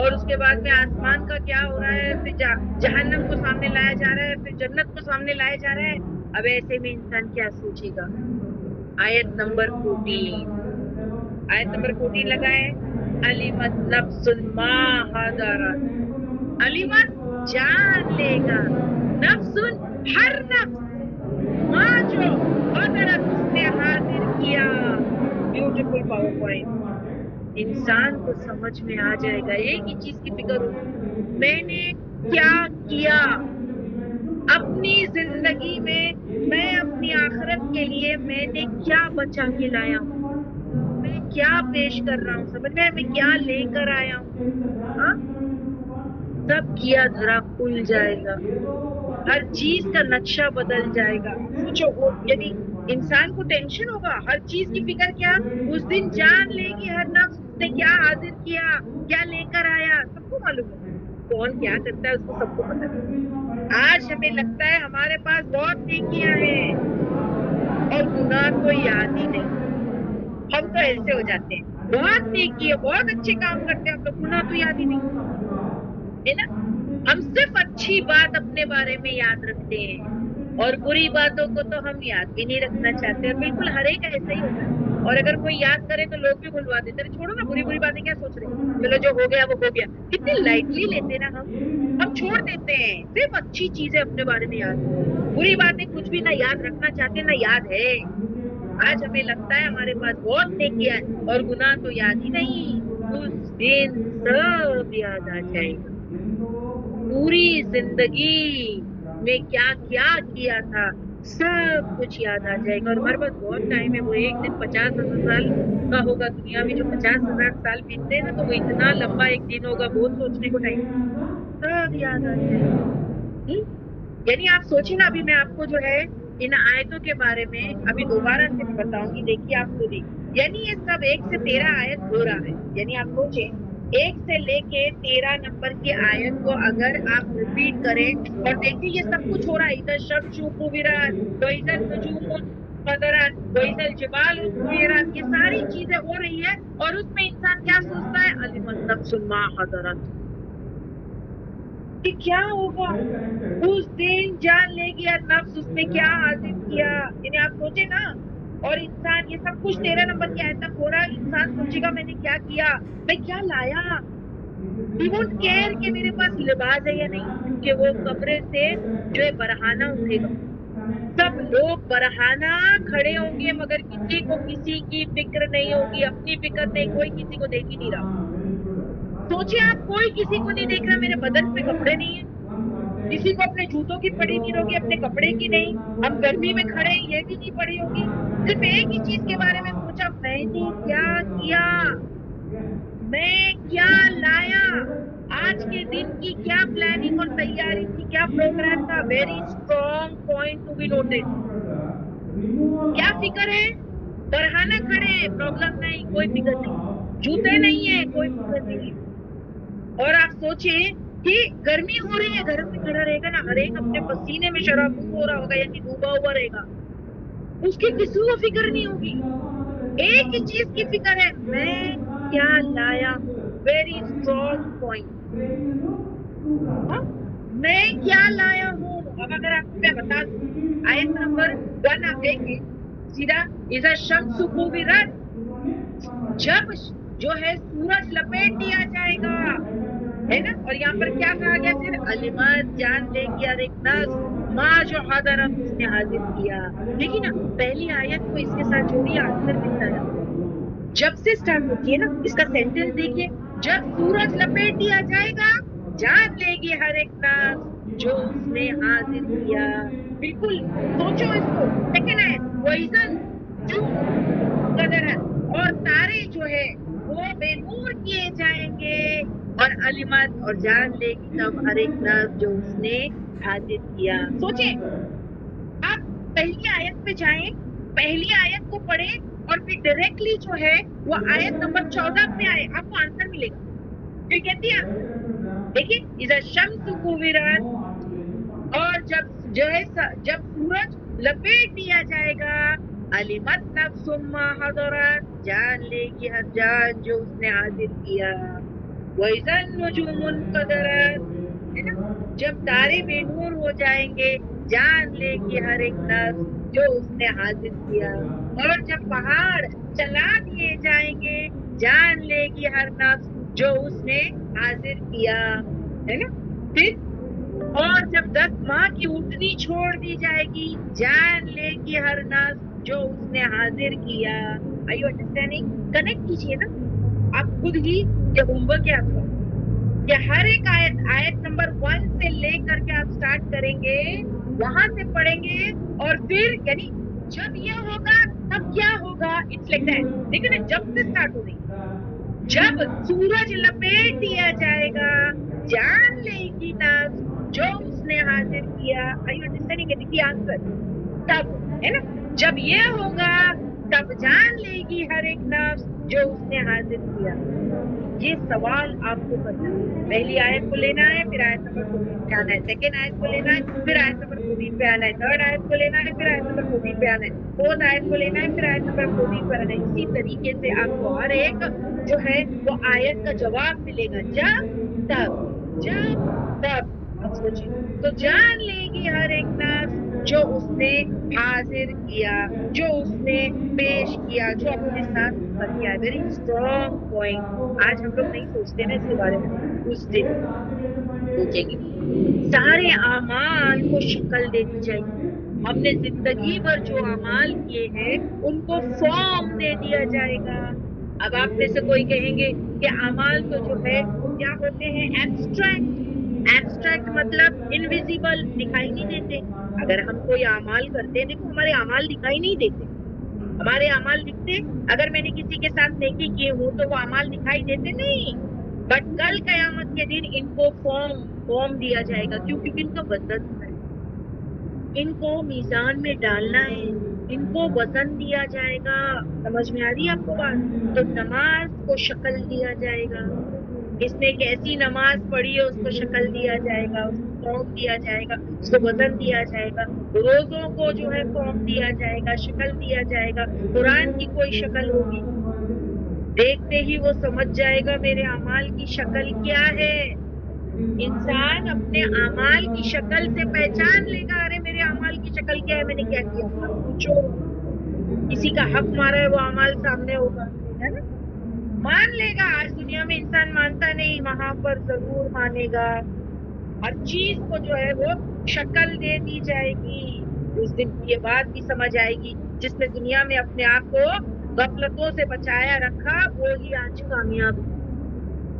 اور اس کے بعد میں آسمان کا کیا ہو رہا ہے, پھر جہنم کو سامنے لایا جا رہا ہے, پھر جنت کو سامنے لایا جا رہا ہے. اب ایسے میں انسان کیا سوچے گا. آیت نمبر 14, آیت نمبر 14 لگا ہے, علمت نفس ما حضرت, علمت جان لے گا, نفس ہر نفس, ماں جو حضرت اس نے حاضر کیا. Beautiful power point. انسان کو سمجھ میں آ جائے گا, ایک ہی چیز کی فکر ہوگی, میں نے کیا کیا اپنی زندگی میں اپنی آخرت کے لیے میں نے کیا بچا کے لایا ہوں, میں کیا پیش کر رہا ہوں, سمجھ میں کیا لے کر آیا ہوں. سب کیا دھرا کھل جائے گا, ہر چیز کا نقشہ بدل جائے گا. سوچو, یعنی انسان کو ٹینشن ہوگا, ہر چیز کی فکر کیا, اس دن جان لے گی ہر نفس نے کیا حاضر کیا, کیا لے کر آیا. سب کو معلوم ہے کون کیا کرتا ہے, اس کو سب کو پتا ہے. آج ہمیں لگتا ہے ہمارے پاس بہت نیکیاں ہیں اور گناہ تو یاد ہی نہیں. ہم تو ایسے ہو جاتے ہیں, بہت نیکی ہے, بہت اچھے کام کرتے ہیں ہم لوگ, گناہ تو یاد ہی نہیں ہے نا. ہم صرف اچھی بات اپنے بارے میں یاد رکھتے ہیں, اور بری باتوں کو تو ہم یاد بھی نہیں رکھنا چاہتے. اور بالکل ہر ایک ایسا ہی ہوتا ہے, اور اگر کوئی یاد کرے تو لوگ بھی بھلوا دیتے ہیں, چھوڑو نا بری باتیں کیا سوچ رہے ہیں, چلو جو ہو گیا وہ ہو گیا. کتنی لائٹلی لیتے نا ہم چھوڑ دیتے ہیں. صرف اچھی چیزیں اپنے بارے میں یاد, بری باتیں کچھ بھی نہ یاد رکھنا چاہتے نہ یاد ہے. آج ہمیں لگتا ہے ہمارے پاس بہت نیکیاں ہے اور گناہ تو یاد ہی نہیں. اس دن سب یاد آ جائے گا, پوری زندگی میں کیا کیا کیا تھا سب کچھ یاد آ جائے گا. اور ہمارے پاس بہت ٹائم ہے. وہ ایک دن 50,000 سال کا ہوگا دنیا میں. جو 50,000 سال بیتتے ہیں نا تو وہ اتنا لمبا ایک دن ہوگا. بہت سوچنے کو ٹائم سب یاد آ جائے گا. یعنی آپ سوچیں نا. ابھی میں آپ کو جو ہے ان آیتوں کے بارے میں ابھی دوبارہ سے میں بتاؤں گی. دیکھیے آپ کو یعنی یہ سب 1 سے 13 آیت ہو رہا ہے. یعنی آپ سوچیں 1 سے لے کے 13 نمبر کی آیت کو اگر آپ ریپیٹ کریں اور دیکھیں یہ سب کچھ ہو رہا ہے. ادھر شمس کوورت وَإِذَا النُّجُومُ انفطرت وَإِذَا الْجِبَالُ سُيِّرَتْ. یہ ساری چیزیں ہو رہی ہے اور اس میں انسان کیا سوچتا ہے عَلِمَتْ نَفْسٌ مَا حَضَرَتْ. کہ کیا ہوگا اس دن جان لے گی اور نفس اس میں کیا حاضر کیا. یعنی آپ سوچے نا. اور انسان یہ سب کچھ 13 نمبر کی آیت تک ہو رہا ہے. انسان سوچے گا میں نے کیا کیا, میں کیا لایا. He won't care کہ میرے پاس لباس ہے یا نہیں, کیونکہ وہ قبر سے جو ہے برہانہ اٹھے گا. سب لوگ برہانہ کھڑے ہوں گے مگر کسی کو کسی کی فکر نہیں ہوگی. اپنی فکر نہیں, کوئی کسی کو دیکھ ہی نہیں رہا. سوچے آپ کوئی کسی کو نہیں دیکھ رہا. میرے بدن پہ کپڑے نہیں ہیں, کسی کو اپنے جوتوں کی پڑی نہیں ہوگی, اپنے کپڑے کی نہیں. ہم گرمی میں کھڑے ہیں یہ بھی نہیں پڑی ہوگی. صرف ایک ہی چیز کے بارے میں سوچا میں نے کیا کیا, میں کیا لایا, آج کے دن کی کیا پلاننگ اور تیاری تھی, کیا پروگرام تھا. Very strong point to be noted. کیا فکر ہے, برہانہ کھڑے ہیں, پرابلم نہیں, کوئی فکر نہیں. جوتے نہیں ہے, کوئی فکر نہیں. اور آپ سوچیں کہ گرمی ہو رہی ہے, گھر میں کھڑا رہے گا نا, ہر ایک اپنے پسینے میں شرابور ہو رہا ہوگا, یعنی ڈوبا ہوا رہے گا. اس کی کسی کو فکر نہیں ہوگی. ایک ہی چیز کی فکر ہے, میں کیا لایا ہوں. Very strong point. میں کیا لایا ہوں. اب اگر آپ میں بتا دوں آیت نمبر 1 آپ دیکھیں سیدھا اذا الشمس کوورت, جب جو ہے سورج لپیٹ دیا جائے گا, ہے نا. اور یہاں پر کیا کہا گیا پھر علمت جان لے گی ہر ایک نفس ماں جو حضرت اس نے حاضر کیا. دیکھیے نا پہلی آیت کو اس کے ساتھ جوڑیے, آنسر ملتا ہے. جب سے سٹارٹ ہوتی ہے نا, اس کا سینٹینس دیکھیے, جب سورج لپیٹ دیا جائے گا جان لے گی ہر ایک نفس جو اس نے حاضر کیا. بالکل سوچو اس کو. سیکنڈ آیت وَإِذَا النُّجُومُ انفطرت, اور تارے جو ہے وہ بے نور کیے جائیں گے اور علمت اور جان لے گی تب ہر ایک نفس جو اس نے حاضر کیا. سوچیں آپ پہلی آیت پہ جائیں, پہلی آیت کو پڑھیں اور پھر ڈائریکٹلی جو ہے وہ آیت نمبر 14 پہ آئے, آپ کو آنسر ملے گا. پھر کہتی ہے دیکھیے اذا الشمس کوورت, اور جب جو ہے جب سورج لپیٹ دیا جائے گا علمت نفس ما حضرت, جان لے گی ہر جان جو اس نے حاضر کیا. وَإِذَا النُّجُومُ انفطرت, ہے نا, جب تارے بے نور ہو جائیں گے جان لے گی ہر ایک نفس جو اس نے حاضر کیا. اور جب پہاڑ چلا دیے جائیں گے جان لے گی ہر نفس جو اس نے حاضر کیا, ہے نا. پھر اور جب 10 ماہ کی اٹھنی چھوڑ دی جائے گی جان لے گی ہر نفس جو اس نے حاضر کیا. Are you understanding? کنیکٹ کیجیے نا آپ خود ہی. یہ ہوم ورک ہے آپ کا. یہ ہر ایک آیت نمبر 1 سے لے کر کے آپ سٹارٹ کریں گے, وہاں سے پڑھیں گے, اور پھر یعنی جب یہ ہوگا تب کیا ہوگا. It's like that. دیکھیں نا جب سے سٹارٹ ہو رہی, جب سورج لپیٹ دیا جائے گا جان لے گی نفس جو اس نے حاضر کیا. Are you understanding? دیکھیے آنسر تب, ہے نا. جب یہ ہوگا تب جان لے گی ہر ایک نفس جو اس نے حاضر کیا. یہ سوال آپ کو کرنا ہے. پہلی آیت کو لینا ہے, پھر آیت نمبر 14 پہ آنا ہے. سیکنڈ آیت کو لینا ہے, پھر آیت نمبر 14 پہ آنا ہے. تھرڈ آیت کو لینا ہے, پھر آیت نمبر 14 پہ آنا ہے. فورتھ آیت کو لینا ہے, پھر آیت نمبر 14 پہ آنا ہے. اسی طریقے سے آپ کو ہر ایک جو ہے وہ آیت کا جواب ملے گا. جب تب اب سوچیے تو جان لے گی ہر ایک نفس جو اس نے حاضر کیا, جو اس نے پیش کیا, جو اپنے ساتھ کیا. Very strong point. آج ہم لوگ نہیں سوچتے نا اس کے بارے میں. اس دن سوچیں گے سارے اعمال کو شکل دے دی جائے گی. ہم نے زندگی بھر جو اعمال کیے ہیں ان کو فارم دے دیا جائے گا. اب آپ میں سے کوئی کہیں گے کہ اعمال تو جو ہے وہ کیا ہوتے ہیں ایبسٹریکٹ, ایبسٹریکٹ مطلب انویزیبل، دکھائی نہیں دیتے. اگر ہم کوئی اعمال کرتے ہیں، دیکھو ہمارے اعمال دکھائی نہیں دیتے. ہمارے اعمال دکھتے، اگر میں نے کسی کے ساتھ نیکی کی ہوں تو وہ اعمال دکھائی دیتے نہیں. بٹ کل قیامت کے دن ان کو فارم دیا جائے گا. کیوں؟ کیونکہ ان کا وزن ہے، ان کو میزان میں ڈالنا ہے، ان کو وزن دیا جائے گا. سمجھ میں آ رہی ہے آپ کو بات؟ تو نماز کو شکل دیا جائے گا. اس نے کیسی نماز پڑھی ہے اس کو شکل دیا جائے گا، اس کو فارم دیا جائے گا، اس کو وزن دیا جائے گا. روزوں کو جو ہے فارم دیا جائے گا، شکل دیا جائے گا. قرآن کی کوئی شکل ہوگی، دیکھتے ہی وہ سمجھ جائے گا میرے اعمال کی شکل کیا ہے. انسان اپنے اعمال کی شکل سے پہچان لے گا. ارے میرے اعمال کی شکل کیا ہے، میں نے کیا کیا. اب پوچھو، کسی کا حق مارا ہے، وہ اعمال سامنے ہوگا، ہے نا؟ مان لے گا. آج دنیا میں انسان مانتا نہیں، وہاں پر ضرور مانے گا. ہر چیز کو جو ہے وہ شکل دے دی جائے گی. اس دن یہ بات بھی سمجھ آئے گی، جس نے دنیا میں اپنے آپ کو غفلتوں سے بچایا رکھا وہی آج کامیاب ہے.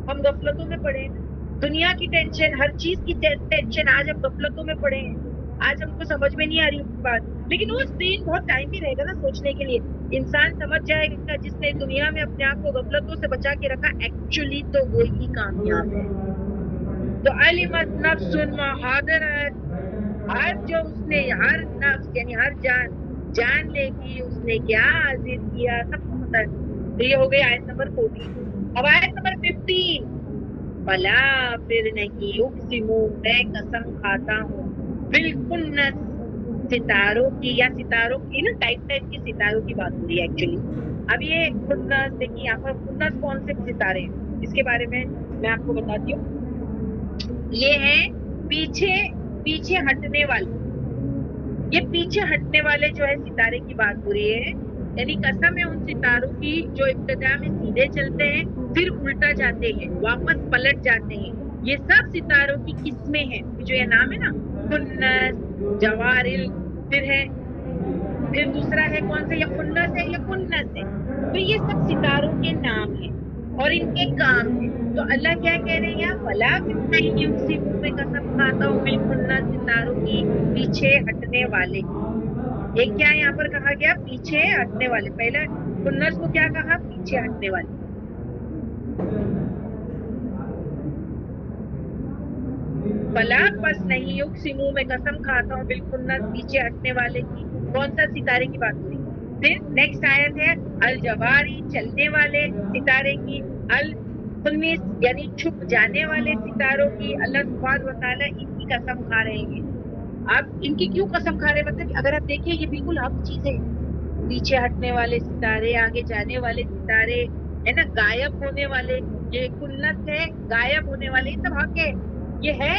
ہم غفلتوں میں پڑے ہیں، دنیا کی ٹینشن، ہر چیز کی ٹینشن، آج ہم غفلتوں میں پڑے ہیں. آج ہم کو سمجھ میں نہیں آ رہی بات. لیکن اس دن بہت ٹائم بھی رہے گا نا سوچنے کے لیے. انسان سمجھ جائے گا جس نے دنیا میں اپنے آپ کو غفلتوں سے بچا کے رکھا، ایکچولی تو وہی کامیاب ہے. تو علمت نفس ما حاضرت، ہر جو اس نے، ہر نفس یعنی ہر جان لے گی اس نے کیا حاضر کیا، سب کو پتا ہے. تو یہ ہو گئی آیت نمبر 14. اب آیت نمبر 15. بلا پھر نہیں اقسمو، میں قسم کھاتا ہوں، بالکنس، ستاروں کی، یا ستاروں کی نا ٹائپ کی ستاروں کی بات ہو رہی ہے ایکچولی. اب یہ کنس دیکھیے یہاں پر، کنس کون سے ستارے ہیں اس کے بارے میں آپ کو بتاتی ہوں. یہ ہے پیچھے ہٹنے والے. یہ پیچھے ہٹنے والے جو ہے ستارے کی بات ہو رہی ہے. یعنی قسم ہے ان ستاروں کی جو ابتدا میں سیدھے چلتے ہیں پھر الٹا جاتے ہیں، واپس پلٹ جاتے ہیں. یہ سب ستاروں کی قسمیں ہیں. جو یہ نام ہے نا، کنس، جوارل، پھر دوسرا ہے کون سے، یا کنس ہے یا کنس ہے. تو یہ سب ستاروں کے نام ہیں اور ان کے کام ہیں. تو اللہ کیا کہہ رہے ہیں، ولا نہیں اسی منہ میں قسم کھاتا ہوں بالکنس، ستاروں کی پیچھے ہٹنے والے. ایک کیا یہاں پر کہا گیا، پیچھے ہٹنے والے. پہلے کنس کو کیا کہا، پیچھے ہٹنے والے. بلا پس نہیں اقسمو، میں قسم کھاتا ہوں بالکنس، پیچھے ہٹنے والے کی. کون سا ستارے کی بات ہوئی. پھر نیکسٹ آیت ہے الجواری، چلنے والے ستارے کی. الخنس یعنی چھپ جانے والے ستاروں کی. اللہ سبحانہ و تعالیٰ ان کی قسم کھا رہے ہیں. آپ ان کی کیوں قسم کھا رہے ہیں؟ مطلب اگر آپ دیکھیں یہ بالکل حق چیز ہے. پیچھے ہٹنے والے ستارے، آگے جانے والے ستارے، ہے نا، غائب ہونے والے. یہ کنس ہے، غائب ہونے والے، یہ سب حق ہے. یہ ہے،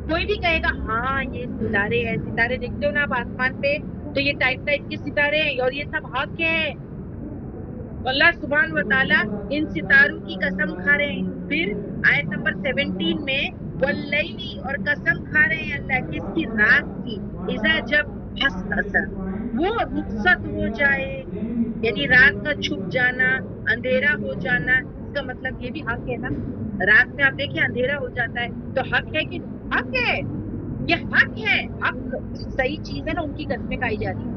کوئی بھی کہے گا ہاں یہ ستارے ہیں. ستارے دیکھتے ہو نا آپ آسمان پہ، تو یہ ٹائپ کے ستارے ہیں اور یہ سب حق ہے. اللہ سبحانہ و تعالیٰ ان ستاروں کی قسم کھا رہے ہیں. پھر آیت نمبر 17 میں واللیلی، اور قسم کھا رہے ہیں اللہ کس کی، رات کی. اذا جب حسس، وہ رخصت ہو جائے، یعنی رات کا چھپ جانا، اندھیرا ہو جانا. اس کا مطلب یہ بھی حق ہے نا. رات میں آپ دیکھیں اندھیرا ہو جاتا ہے تو حق ہے کہ حق ہے، یہ حق ہے. حق صحیح چیز ہے نا، ان کی قسمیں کھائی جاتی.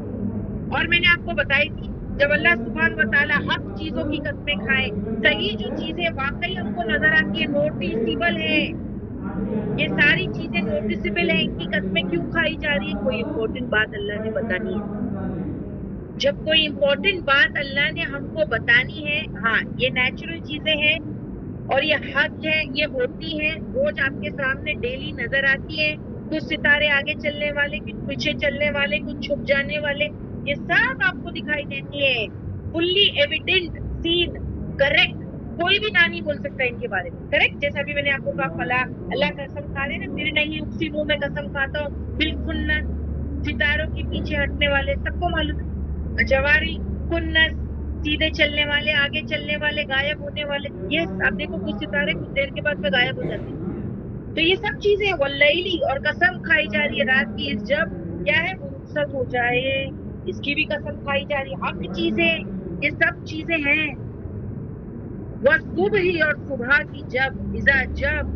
اور میں نے آپ کو بتائی تھی جب اللہ سبحانہ و تعالیٰ حق چیزوں کی قسمیں کھائے، صحیح جو چیزیں واقعی ہم کو نظر آتی ہیں، نوٹیسیبل ہے، یہ ساری چیزیں نوٹیسیبل ہیں، ان کی قسمیں کیوں کھائی جا رہی ہیں؟ کوئی امپورٹنٹ بات اللہ نے بتانی ہے. جب کوئی امپورٹنٹ بات اللہ نے ہم کو بتانی ہے، ہاں یہ نیچرل چیزیں ہیں اور یہ حق ہے، یہ ہوتی ہیں، روز آپ کے سامنے ڈیلی نظر آتی ہیں. کچھ ستارے آگے چلنے والے، کچھ پیچھے چلنے والے، کچھ چھپ جانے والے، یہ سب آپ کو دکھائی دیتی ہے. فلی ایویڈنٹ، سین، کریکٹ. کوئی بھی نہ نہیں بول سکتا ان کے بارے میں. کریکٹ، جیسا بھی میں نے آپ کو کہا، فلا اللہ قسم کھا رہے نا، پھر نہیں اقسمو، میں قسم کھاتا ہوں بالکنس، ستاروں کی پیچھے ہٹنے والے. سب کو معلوم ہے. جواری، کنس، سیدھے چلنے والے، آگے چلنے والے، غائب ہونے والے. یہ اب دیکھو کچھ ستارے کچھ دیر کے بعد میں غائب ہو جاتے ہیں. تو یہ سب چیزیں واللیلی، اور قسم کھائی جا رہی ہے رات کی، جب کیا ہے وہ رخصت ہو جائے، اس کی بھی قسم کھائی جا رہی ہے. حق چیزیں، یہ سب چیزیں ہیں. والصبح، اور صبح کی، جب، اذا جب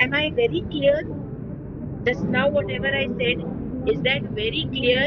Am I very clear? Just now whatever I said, is that very clear?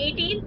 18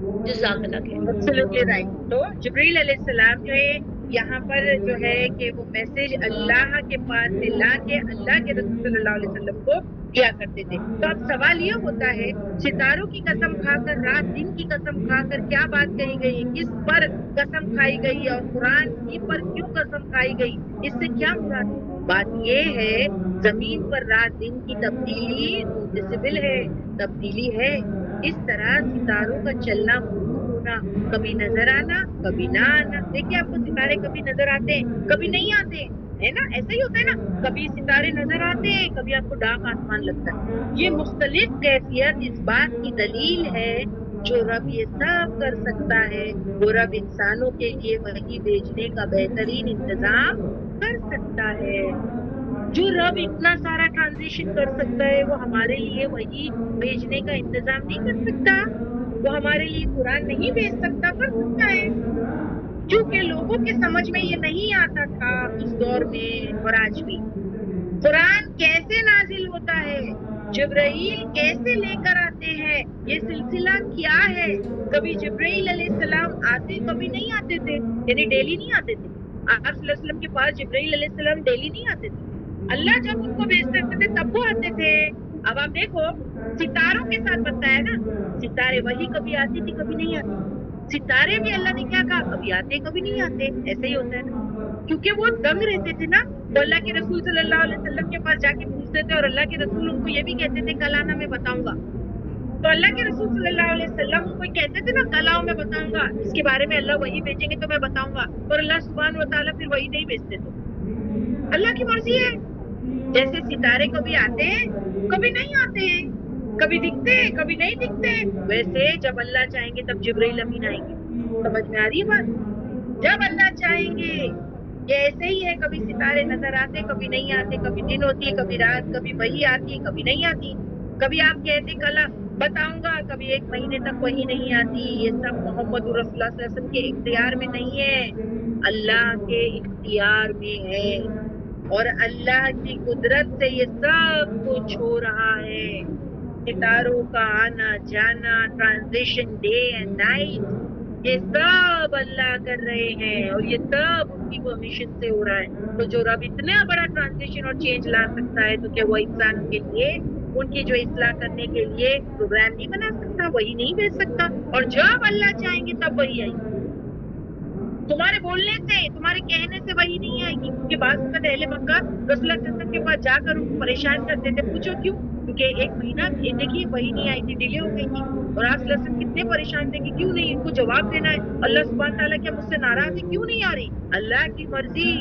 جزاک اللہ خیر. Absolutely right. تو جبریل علیہ السلام جو ہے یہاں پر جو ہے کہ وہ میسج اللہ کے پاس سے لا کے اللہ کے رسول صلی اللہ علیہ وسلم کو دیا کرتے تھے. تو اب سوال یہ ہوتا ہے ستاروں کی قسم کھا کر رات دن کی قسم کھا کر کیا بات کہی گئی, کس پر قسم کھائی گئی اور قرآن کی پر کیوں قسم کھائی گئی, اس سے کیا مراد ہے؟ بات یہ ہے زمین پر رات دن کی تبدیلی نوٹیسبل ہے, تبدیلی ہے. اس طرح ستاروں کا چلنا ہونا, کبھی نظر آنا کبھی نہ آنا. دیکھیے آپ کو ستارے کبھی نظر آتے ہیں کبھی نہیں آتے ہیں, ہے نا, ایسا ہی ہوتا ہے نا, کبھی ستارے نظر آتے ہیں کبھی آپ کو ڈارک آسمان لگتا ہے. یہ مختلف کیفیت اس بات کی دلیل ہے جو رب یہ سب کر سکتا ہے, وہ رب انسانوں کے لیے وحی بھیجنے کا بہترین انتظام کر سکتا ہے. جو رب اتنا سارا ٹرانزیشن کر سکتا ہے وہ ہمارے لیے وہی بھیجنے کا انتظام نہیں کر سکتا؟ وہ ہمارے لیے قرآن نہیں بھیج سکتا؟ کر سکتا ہے, کیونکہ لوگوں کے سمجھ میں یہ نہیں آتا تھا اس دور میں اور آج بھی. قرآن کیسے نازل ہوتا ہے, جبرائیل کیسے لے کر آتے ہیں, یہ سلسلہ کیا ہے. کبھی جبرائیل علیہ السلام آتے کبھی نہیں آتے تھے, یعنی ڈیلی نہیں آتے تھے. آپ صلی اللہ علیہ وسلم کے پاس جبرائیل علیہ السلام ڈیلی نہیں آتے تھے. اللہ جب ان کو بھیجتے تھے تب وہ آتے تھے. اب آپ دیکھو ستاروں کے ساتھ بتایا نا, ستارے وہی کبھی آتی تھی کبھی نہیں آتی. ستارے بھی اللہ نے کیا کہا, کبھی آتے کبھی نہیں آتے. ایسے ہی ہوتا ہے نا, کیونکہ وہ دنگ رہتے تھے نا. تو اللہ کے رسول صلی اللہ علیہ وسلم کے پاس جا کے پوچھتے تھے اور اللہ کے رسول ان کو یہ بھی کہتے تھے کل آنا میں بتاؤں گا. تو اللہ کے رسول صلی اللہ علیہ وسلم ان کو کہتے تھے نا کل آؤ میں بتاؤں گا, اس کے بارے میں اللہ وہی بھیجیں گے تو میں بتاؤں گا. اور اللہ سبحانہ و تعالیٰ پھر وہی نہیں بھیجتے. تو اللہ کی مرضی ہے. جیسے ستارے کبھی آتے ہیں کبھی نہیں آتے ہیں, کبھی دکھتے ہیں کبھی نہیں دکھتے, ویسے جب اللہ چاہیں گے تب جبرائیل امین آئیں گے. سمجھ میں آ رہی ہے بات؟ جب اللہ چاہیں گے. یہ ایسے ہی ہے, کبھی ستارے نظر آتے کبھی نہیں آتے, کبھی دن ہوتی ہے کبھی رات, کبھی وہی آتی کبھی نہیں آتی. کبھی آپ کہتے کل بتاؤں گا, کبھی ایک مہینے تک وہی نہیں آتی. یہ سب محمد رسول اللہ صلی اللہ علیہ وسلم کے اختیار میں نہیں ہے, اللہ کے اختیار میں ہے. اور اللہ کی قدرت سے یہ سب کچھ ہو رہا ہے. ستاروں کا آنا جانا, ٹرانزیشن ڈے اینڈ نائٹ, یہ سب اللہ کر رہے ہیں اور یہ سب ان کی پرمیشن سے ہو رہا ہے. تو جو رب اتنا بڑا ٹرانزیشن اور چینج لا سکتا ہے تو کیا وہ انسان کے لیے ان کی جو اصلاح کرنے کے لیے پروگرام نہیں بنا سکتا, وہی نہیں بھیج سکتا؟ اور جب اللہ چاہیں گے تب وہی آئے گی. تمہارے بولنے سے تمہارے کہنے سے وہی نہیں آئے گی. کیونکہ بعض وقت اہل مکہ رسول اللہ صلی اللہ علیہ وسلم کے پاس جا کر ان کو پریشان کرتے تھے. پوچھو کیوں؟ کیونکہ ایک مہینہ دیکھیے وہی نہیں آئی تھی, ڈیلے ہو گئی تھی. اور آپ صلی اللہ علیہ وسلم کتنے پریشان تھے کہ کیوں نہیں, ان کو جواب دینا ہے. اللہ سبحانہ تعالیٰ کیا مجھ سے ناراض ہے, کیوں نہیں آ رہی؟ اللہ کی مرضی.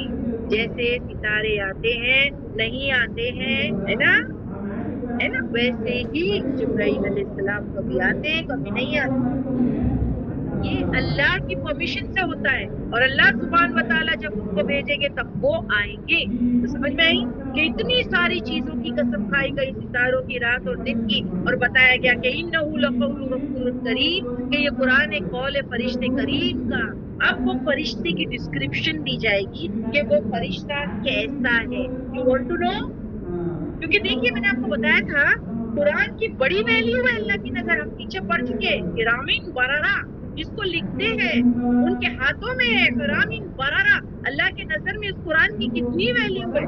جیسے ستارے آتے ہیں نہیں آتے ہیں, ہے نا, ہے نا, ویسے ہی جبرائیل علیہ السلام کبھی آتے ہیں کبھی نہیں آتے. یہ اللہ کی پرمیشن سے ہوتا ہے. اور اللہ سبحانہ و تعالیٰ جب ان کو بھیجیں گے تب وہ آئیں گے. تو سمجھ میں آئی کہ اتنی ساری چیزوں کی قسم کھائی گئی, ستاروں کی, رات اور دن کی, اور بتایا گیا کہ انہ لقول رسول کریم, کہ یہ قرآن ایک قول فرشتے کریم کا. اب وہ فرشتے کی ڈسکرپشن دی جائے گی کہ وہ فرشتہ کیسا ہے. You want to know? کیونکہ دیکھیے میں نے آپ کو بتایا تھا قرآن کی بڑی ویلیو ہے اللہ کی نظر. ہم پیچھے پڑ چکے, کرامین بررہ, جس کو لکھتے ہیں ان کے ہاتھوں میں ہے, کرامین بررہ. اللہ کے نظر میں اس قرآن کی کتنی ویلیو ہے.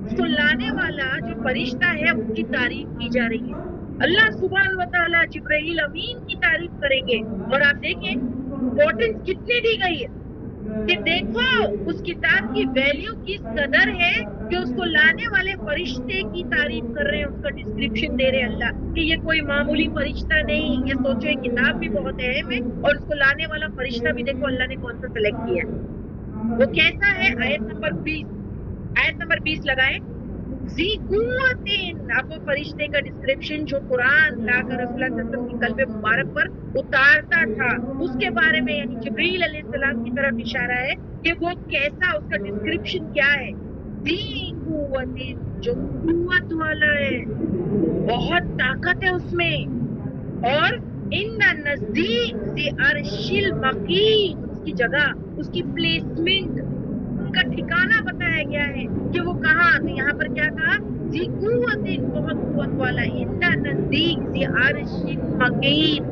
اس کو لانے والا جو فرشتہ ہے اس کی تعریف کی جا رہی ہے. اللہ سبحانہ و تعالیٰ جبرائیل امین کی تعریف کریں گے. اور آپ دیکھیں امپورٹنس کتنی دی گئی ہے کہ دیکھو اس کتاب کی ویلیو کس قدر ہے کہ اس کو لانے والے فرشتے کی تعریف کر رہے ہیں, اس کا ڈسکرپشن دے رہے ہیں اللہ کہ یہ کوئی معمولی فرشتہ نہیں. یہ سوچو یہ کتاب بھی بہت اہم ہے اور اس کو لانے والا فرشتہ بھی دیکھو اللہ نے کون سا سلیکٹ کیا ہے, وہ کیسا ہے. آیت نمبر 20 لگائیں. ذی قوتین, آپ کو فرشتے کا ڈسکرپشن جو قرآن لا کر رسول اللہ صلی اللہ علیہ وسلم کی قلب مبارک پر اتارتا تھا اس کے بارے میں, یعنی جبریل علیہ السلام کی طرف اشارہ ہے کہ وہ کیسا, اس کا ڈسکرپشن کیا ہے. ذی قوتین, جو قوت والا ہے, بہت طاقت ہے اس میں. اور ان نزدیک ذی عرش المقیم, اس کی جگہ, اس کی پلیسمنٹ, کا ٹھکانہ بتایا گیا ہے کہ وہ کہاں. تو یہاں پر کیا کہا, ذی قوت, بہت قوت والا. ان نزدیک ذی عرش مقیم,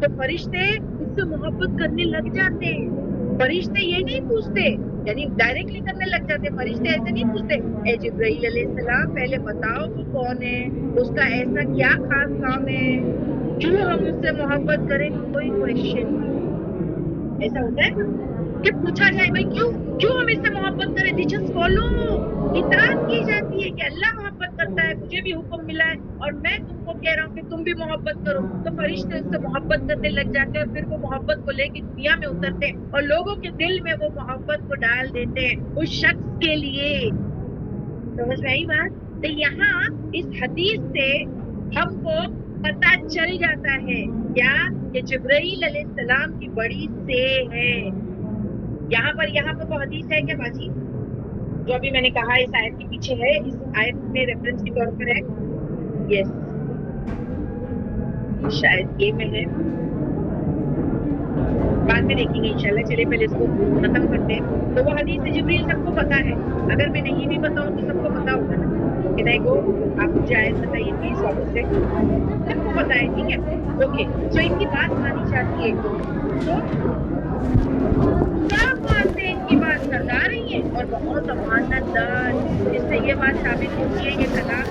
تو فرشتے اس سے محبت کرنے لگ جاتے ہیں. فرشتے یہ نہیں پوچھتے, یعنی ڈائریکٹلی کرنے لگ جاتے. فرشتے ایسے نہیں پوچھتے اے جبرائیل علیہ السلام پہلے بتاؤ وہ کون ہے, اس کا ایسا کیا خاص کام ہے کیوں ہم اس سے محبت کریں. کوئی کوشچن نہیں. ایسا ہوتا ہے کہ پوچھا جائے بھائی کیوں ہم اس سے محبت کریں. they just follow. اطاعت کی جاتی ہے کہ اللہ محبت کرتا ہے, مجھے بھی حکم ملا ہے اور میں تم کو کہہ رہا ہوں کہ تم بھی محبت کرو. تو فرشتے اس سے محبت کرنے لگ جاتے ہیں اور پھر وہ محبت کو لے کے دنیا میں اترتے ہیں اور لوگوں کے دل میں وہ محبت کو ڈال دیتے ہیں اس شخص کے لیے. سمجھ میں آئی بات؟ تو یہاں اس حدیث سے ہم کو پتہ چل جاتا ہے کیا کہ جبرائیل علیہ السلام کی بڑی سے ہے. یہاں پر وہ حدیث ہے کیا باجی جو ابھی میں نے کہا اس آیت کے پیچھے ہے, اس آیت میں ریفرنس کے طور پر ہے. یس شاید یہ میں ہے, بعد میں دیکھیں گے انشاءاللہ. چلے پہلے اس کو ختم کرتے ہیں. تو وہ حدیث جبریل سب کو پتا ہے, اگر میں نہیں بھی بتاؤں تو سب کو پتا ہوگا نا کہ نہیں کو آپ مجھے آیت بتائیے پلیز واپس سے, سب کو پتا ہے. ٹھیک ہے اوکے. سو ان کی بات مانی جاتی ہے تو کیا مانتے ہیں ان کی بات سردار رہی ہے اور بہت امانت دار, جس سے یہ بات ثابت ہوتی ہے یہ کلام